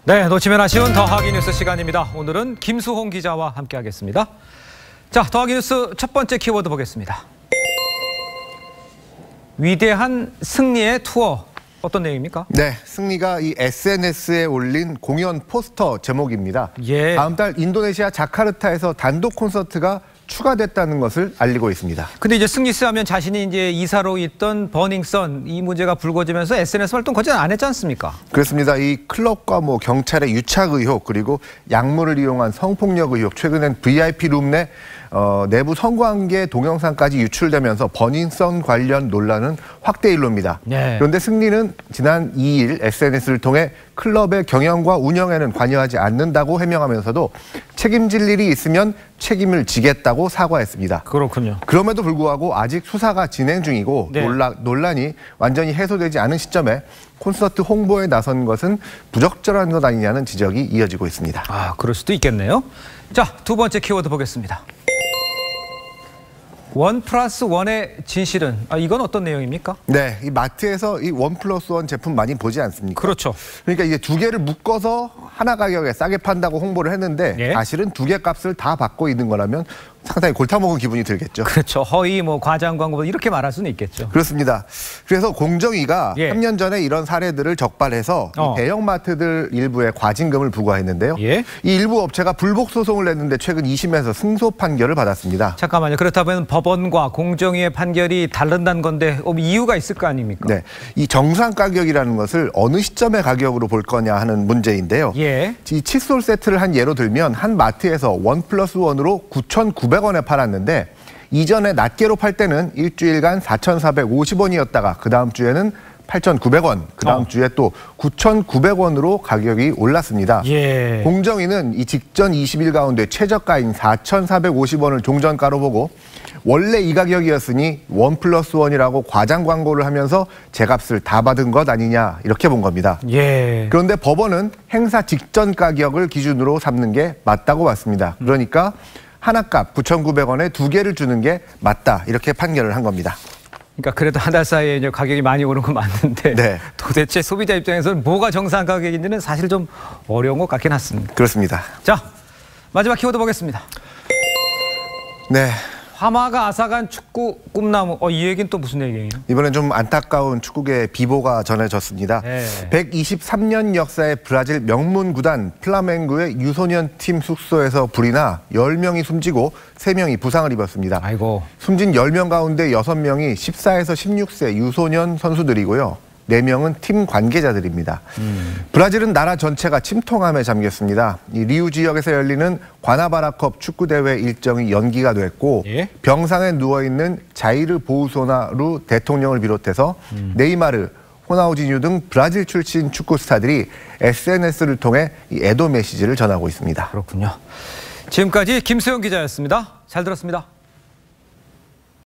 네, 놓치면 아쉬운 더하기 뉴스 시간입니다. 오늘은 김수홍 기자와 함께하겠습니다. 자, 더하기 뉴스 첫 번째 키워드 보겠습니다. 위대한 승리의 투어. 어떤 내용입니까? 네, 승리가 이 SNS에 올린 공연 포스터 제목입니다. 예. 다음 달 인도네시아 자카르타에서 단독 콘서트가 추가됐다는 것을 알리고 있습니다. 근데 이제 승리스 하면 자신이 이제 이사로 있던 버닝썬 이 문제가 불거지면서 SNS 활동 거진 안 했지 않습니까? 그렇습니다. 이 클럽과 경찰의 유착 의혹 그리고 약물을 이용한 성폭력 의혹, 최근엔 VIP 룸 내 내부 성관계 동영상까지 유출되면서 버닝썬 관련 논란은 확대 일로입니다. 네. 그런데 승리는 지난 2일 SNS를 통해 클럽의 경영과 운영에는 관여하지 않는다고 해명하면서도 책임질 일이 있으면 책임을 지겠다고 사과했습니다. 그렇군요. 그럼에도 불구하고 아직 수사가 진행 중이고 네. 논란이 완전히 해소되지 않은 시점에 콘서트 홍보에 나선 것은 부적절한 것 아니냐는 지적이 이어지고 있습니다. 아, 그럴 수도 있겠네요. 자, 두 번째 키워드 보겠습니다. 1+1의 진실은, 이건 어떤 내용입니까? 네, 이 마트에서 이 1+1 제품 많이 보지 않습니까? 그렇죠. 그러니까 이게 두 개를 묶어서 하나 가격에 싸게 판다고 홍보를 했는데 예. 사실은 두 개 값을 다 받고 있는 거라면 상당히 골타먹은 기분이 들겠죠. 그렇죠. 허위, 과장 광고 이렇게 말할 수는 있겠죠. 그렇습니다. 그래서 공정위가 예. 3년 전에 이런 사례들을 적발해서 이 대형마트들 일부에 과징금을 부과했는데요. 예. 이 일부 업체가 불복 소송을 냈는데 최근 2심에서 승소 판결을 받았습니다. 잠깐만요. 그렇다면 법원과 공정위의 판결이 다른다는 건데 이유가 있을 거 아닙니까? 네, 이 정상 가격이라는 것을 어느 시점의 가격으로 볼 거냐 하는 문제인데요. 예. 이 칫솔 세트를 한 예로 들면 한 마트에서 1+1으로 9,900원에 팔았는데 이전에 낱개로 팔 때는 일주일간 4,450원이었다가 그 다음 주에는 8,900원, 그 다음 주에 또 9,900원으로 가격이 올랐습니다. 예. 공정위는 이 직전 20일 가운데 최저가인 4,450원을 종전가로 보고 원래 이 가격이었으니 1+1이라고 과장 광고를 하면서 제값을 다 받은 것 아니냐 이렇게 본 겁니다. 예. 그런데 법원은 행사 직전 가격을 기준으로 삼는 게 맞다고 봤습니다. 그러니까 하나값 9,900원에 두 개를 주는 게 맞다 이렇게 판결을 한 겁니다. 그러니까 그래도 한 달 사이에 이제 가격이 많이 오른 건 맞는데 네. 도대체 소비자 입장에서는 뭐가 정상 가격인지는 사실 좀 어려운 것 같긴 했습니다. 그렇습니다. 자, 마지막 키워드 보겠습니다. 네. 화마가 앗아간 축구 꿈나무. 이 얘기는 또 무슨 얘기예요? 이번엔 좀 안타까운 축구계의 비보가 전해졌습니다. 네. 123년 역사의 브라질 명문 구단 플라멩구의 유소년 팀 숙소에서 불이 나 10명이 숨지고 3명이 부상을 입었습니다. 아이고. 숨진 10명 가운데 6명이 14에서 16세 유소년 선수들이고요. 4명은 팀 관계자들입니다. 브라질은 나라 전체가 침통함에 잠겼습니다. 이 리우 지역에서 열리는 과나바라컵 축구대회 일정이 연기가 됐고 예? 병상에 누워있는 자이르 보우소나루 대통령을 비롯해서 네이마르, 호나우지뉴 등 브라질 출신 축구 스타들이 SNS를 통해 이 애도 메시지를 전하고 있습니다. 그렇군요. 지금까지 김수영 기자였습니다. 잘 들었습니다.